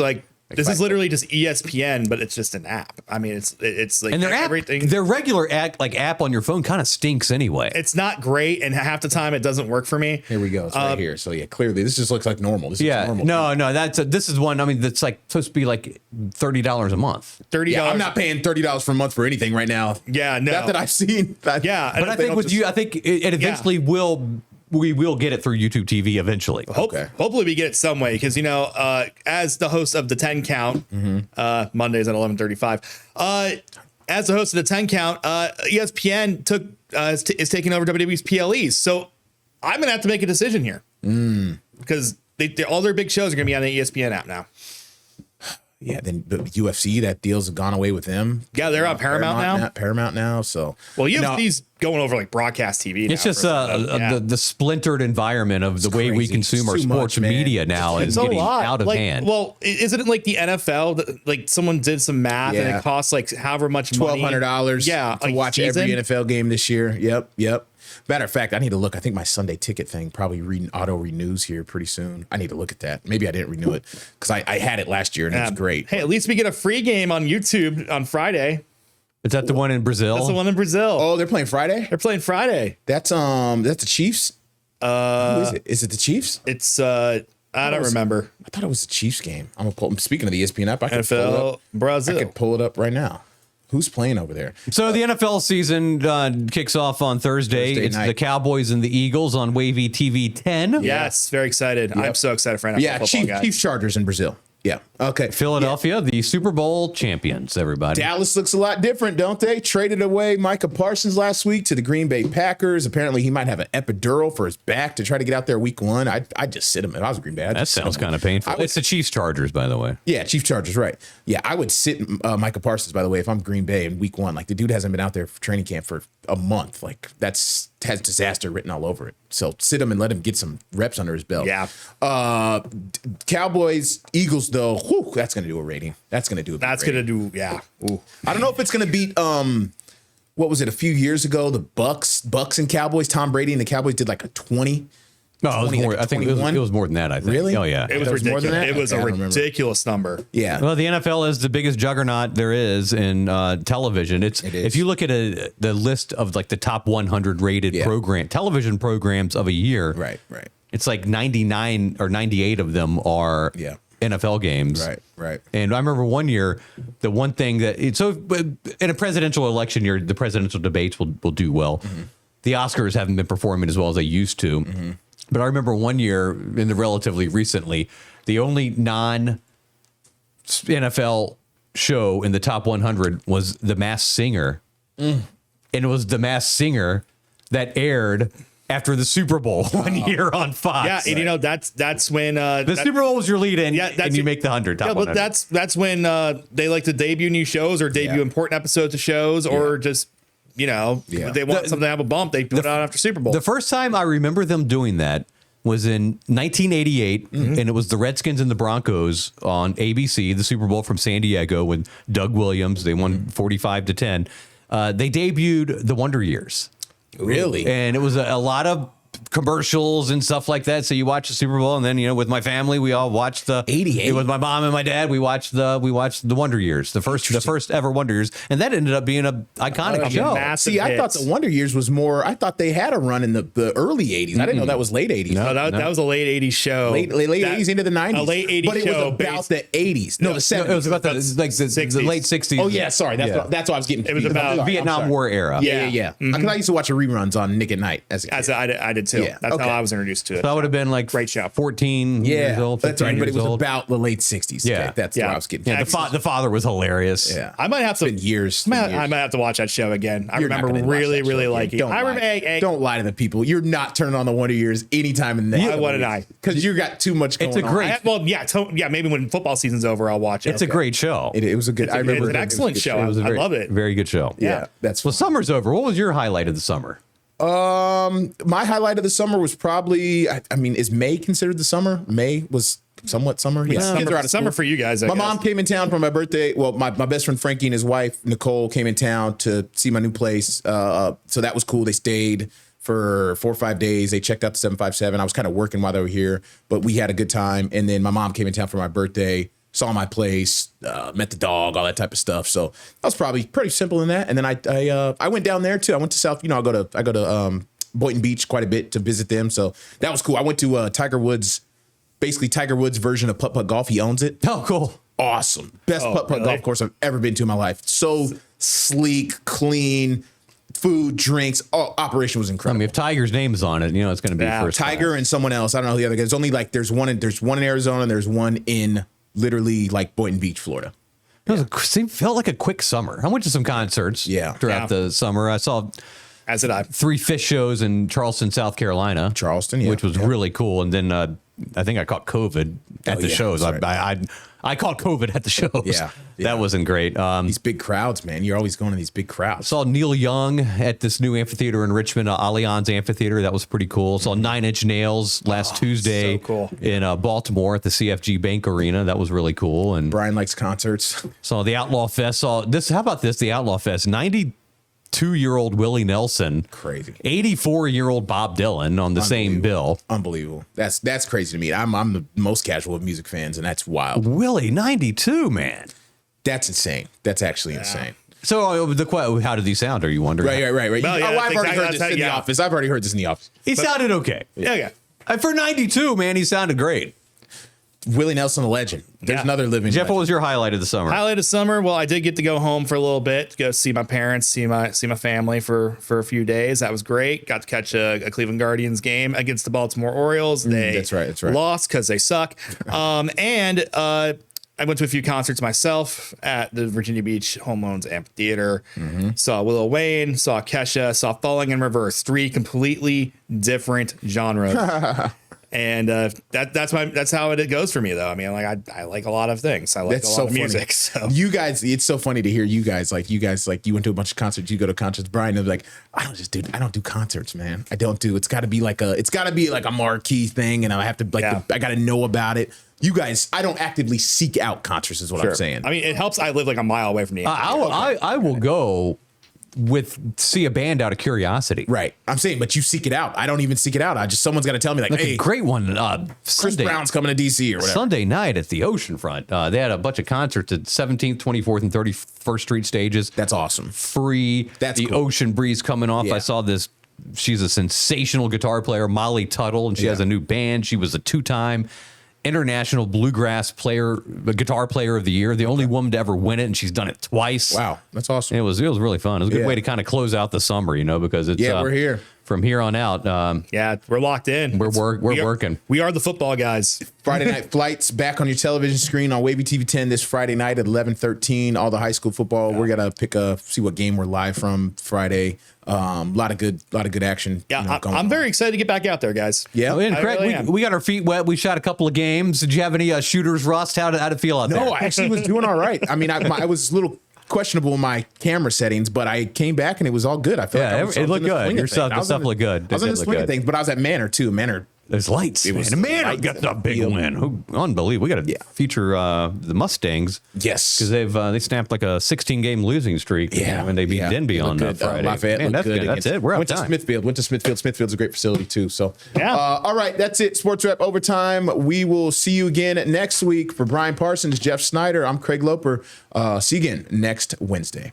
C: is literally just ESPN, but it's just an app. I mean, it's like,
B: and
C: everything.
B: Their regular app on your phone kind of stinks anyway.
C: It's not great, and half the time it doesn't work for me.
A: Here we go. It's right here. So yeah, clearly this just looks like normal. This is normal.
B: No, this is one. I mean, that's like supposed to be like $30 a month.
C: $30.
A: Yeah, I'm not paying $30 per month for anything right now.
C: Yeah, no.
A: Not that I've seen.
C: Yeah,
B: but I think with you, I think it eventually will. We will get it through YouTube TV eventually.
C: Hopefully we get it some way because as the host of the 10 Count, Mondays at 11:35. As the host of the 10 Count, ESPN is taking over WWE's PLEs. So I'm gonna have to make a decision here because all their big shows are gonna be on the ESPN app now.
A: Yeah, then the UFC, that deal's gone away with them.
C: Yeah, they're on
A: Paramount now. So
C: UFC's going over like broadcast TV.
B: It's just the splintered environment of the way we consume our sports media now is getting out of hand.
C: Well, isn't it like the NFL? That, like someone did some math and it costs like however much money.
A: $1,200 to watch every NFL game this year. Yep. Matter of fact, I need to look. I think my Sunday ticket thing probably auto renews here pretty soon. I need to look at that. Maybe I didn't renew it because I had it last year and it was great.
C: Hey, at least we get a free game on YouTube on Friday.
B: Is that the one in Brazil?
C: That's the one in Brazil.
A: Oh, they're playing Friday?
C: They're playing Friday.
A: That's the Chiefs? Who is it? Is it the Chiefs?
C: It's I don't remember.
A: I thought it was the Chiefs game. I'm speaking of the ESPN app, I can
C: NFL Brazil.
A: I could pull it up right now. Who's playing over there?
B: So the NFL season kicks off on Thursday. It's
A: night.
B: The Cowboys and the Eagles on Wavy TV 10.
C: Yes, very excited. Yep. I'm so excited for NFL football, guys.
A: Chiefs Chargers in Brazil. Yeah. Okay.
B: Philadelphia, the Super Bowl champions, everybody.
A: Dallas looks a lot different, don't they? Traded away Micah Parsons last week to the Green Bay Packers. Apparently, he might have an epidural for his back to try to get out there week one. I'd just sit him if I was Green Bay.
B: That sounds kind of painful. It's the Chiefs Chargers, by the way.
A: Yeah, Chiefs Chargers, right. Yeah, I would sit Micah Parsons, by the way, if I'm Green Bay in week one. Like, the dude hasn't been out there for training camp for a month. Like, has disaster written all over it. So sit him and let him get some reps under his belt.
C: Yeah.
A: Cowboys, Eagles, though, that's going to do a rating. That's going to do a
C: That's going to do, yeah. Ooh.
A: I don't know if it's going to beat, what was it, a few years ago, the Bucks and Cowboys, Tom Brady and the Cowboys did like a 20.
B: No, it was more. I think it was more than that. I think.
A: Really?
B: Oh yeah.
C: It was ridiculous. More than that? It was a ridiculous number.
A: Yeah.
B: Well, the NFL is the biggest juggernaut there is in television. It is. If you look at the list of like the top 100 rated television programs of a year,
A: right.
B: It's like 99 or 98 of them are NFL games.
A: Right.
B: And I remember one year, the one thing in a presidential election year, the presidential debates will do well. Mm-hmm. The Oscars haven't been performing as well as they used to. Mm-hmm. But I remember one year in the relatively recently, the only non-NFL show in the top 100 was The Masked Singer. And it was The Masked Singer that aired after the Super Bowl one year on Fox.
C: Yeah, and that's when
B: the Super Bowl was your lead in, and you make the 100.
C: Top 100. But that's when they like to debut new shows or debut important episodes of shows or just if they want something to have a bump, they put it out after Super Bowl.
B: The first time I remember them doing that was in 1988, and it was the Redskins and the Broncos on ABC, the Super Bowl from San Diego with Doug Williams. They won 45-10. They debuted the Wonder Years.
A: Really?
B: And it was a lot of commercials and stuff like that. So you watch the Super Bowl, and then with my family, we all watched the
A: 88
B: with my mom and my dad. We watched the Wonder Years, the first ever Wonder Years, and that ended up being an iconic show.
A: See, I thought the Wonder Years was more. I thought they had a run in the early 80s. I didn't know that was late 80s.
C: No, that was a late 80s show.
A: Late 80s into the 90s.
C: A late 80s show,
A: but it was about the 80s. No, the 70s.
B: It was about the late 60s.
A: Oh yeah, sorry. That's what I was getting.
C: It was about
B: the Vietnam War era.
A: Yeah. Because I used to watch the reruns on Nick at Night as a kid.
C: I did too.
A: Yeah.
C: That's how I was introduced to it.
B: So I would have been like
C: great show.
B: 14 years old.
A: That's right. But it was
B: old.
A: about the late 60s.
B: Yeah.
A: Okay, that's where I was getting.
B: Yeah, the father was hilarious.
A: Yeah.
C: I might have to.
A: It's been years.
C: I might have to watch that show again. I remember really liking it.
A: Don't lie to the people. You're not turning on the Wonder Years anytime in the
C: Why wouldn't I?
A: Because you got too much going on.
C: Maybe when football season's over, I'll watch it.
B: It's a great show.
A: It was a good. I remember
C: it's an excellent show. I love it.
B: Very good show.
A: Yeah, that's
B: well. Summer's over. What was your highlight of the summer?
A: My highlight of the summer was probably. I mean, is May considered the summer? May was somewhat summer. Yeah,
C: kids are out of summer for you guys.
A: My mom came in town for my birthday. Well, my best friend Frankie and his wife Nicole came in town to see my new place. So that was cool. They stayed for 4 or 5 days. They checked out the 757. I was kind of working while they were here, but we had a good time. And then my mom came in town for my birthday, saw my place, met the dog, all that type of stuff. So that was probably pretty simple in that. And then I went down there too. I went to South. I go to Boynton Beach quite a bit to visit them. So that was cool. I went to Tiger Woods' version of putt-putt golf. He owns it.
B: Oh, cool.
A: Awesome. Best putt-putt golf course I've ever been to in my life. So sleek, clean, food, drinks. Operation was incredible.
B: I mean, if Tiger's name is on it, it's going to be first
A: Tiger
B: class.
A: And someone else. I don't know who the other guy. There's only there's one in Arizona and there's one in literally Boynton Beach, Florida.
B: It felt like a quick summer. I went to some concerts throughout the summer. I saw...
C: As did I.
B: 3 Fish shows in Charleston, South Carolina. Which was really cool. And then I think I caught COVID at the shows. Right. I caught COVID at the shows. Yeah. That wasn't great.
A: These big crowds, man. You're always going to these big crowds.
B: Saw Neil Young at this new amphitheater in Richmond, Allianz Amphitheater. That was pretty cool. Saw 9 Inch Nails last Tuesday in Baltimore at the CFG Bank Arena. That was really cool. And
A: Brian likes concerts.
B: Saw the Outlaw Fest. How about this? The Outlaw Fest. 92-year-old Willie Nelson,
A: crazy.
B: 84-year-old Bob Dylan on the same bill.
A: Unbelievable. That's crazy to me. I'm the most casual of music fans, and that's wild.
B: Willie, 92, man.
A: That's insane. That's actually insane.
B: So how did he sound? Are you wondering?
A: Right.
C: Well,
A: I've already heard this in the office. I've already heard this in the office.
B: He sounded okay.
C: Yeah.
B: For 92, man, he sounded great.
A: Willie Nelson, a legend. There's another living
B: Jeff,
A: legend.
B: what was your highlight of the summer?
C: Highlight of summer? Well, I did get to go home for a little bit, go see my parents, see my family for a few days. That was great. Got to catch a Cleveland Guardians game against the Baltimore Orioles.
A: That's right.
C: Lost because they suck. And I went to a few concerts myself at the Virginia Beach Home Loans Amphitheater. Saw Willow Wayne, saw Kesha, saw Falling in Reverse. 3 completely different genres. And that's how it goes for me, though. I mean, I like a lot of things. I like a lot of music. So
A: you guys, it's so funny to hear you guys you went to a bunch of concerts. You go to concerts. Brian is like, I don't do concerts, man. I don't do. It's got to be like a marquee thing, and I have to I got to know about it. You guys, I don't actively seek out concerts, is what I'm saying.
C: I mean, it helps. I live like a mile away from the.
B: I will go. See a band out of curiosity.
A: Right. I'm saying, but you seek it out. I don't even seek it out. Someone's got to tell me hey,
B: a great one.
A: Chris Brown's coming to DC or whatever.
B: Sunday night at the Oceanfront. They had a bunch of concerts at 17th, 24th, and 31st Street stages.
A: That's awesome.
B: Free. That's cool. Ocean breeze coming off. Yeah. I saw this. She's a sensational guitar player, Molly Tuttle, and she has a new band. She was a 2-time international bluegrass guitar player of the year, the only woman to ever win it, and she's done it twice.
A: Wow, that's awesome.
B: It was really fun. It was a good way to kind of close out the summer, because it's
A: we're here
B: from here on out.
C: We're locked in.
B: We're working.
C: We are the football guys.
A: Friday night flights back on your television screen on Wavy TV 10 this Friday night at 11:13. All the high school football. We're gonna see what game we're live from Friday. A lot of good action.
C: Yeah, I'm very excited to get back out there, guys.
A: Yeah,
B: and Craig, we got our feet wet. We shot a couple of games. Did you have any shooters rust? How did it feel out there?
A: No, I actually was doing all right. I mean, I was a little questionable in my camera settings, but I came back and it was all good. I feel like
B: it looked good. Your stuff looked good.
A: I was in the swing of things, but I was at Manor too.
B: There's lights. Manor got the big win. Unbelievable. We got to feature the Mustangs.
A: Yes,
B: because they snapped like a 16-game losing streak.
A: Yeah,
B: when they beat Denby on Friday.
A: Lafayette,
B: that's good. That's it. We're out of time.
A: Went to Smithfield. Smithfield's a great facility too. So all right, that's it. Sportswrap Overtime. We will see you again next week. For Brian Parsons, Jeff Snyder, I'm Craig Loper. See you again next Wednesday.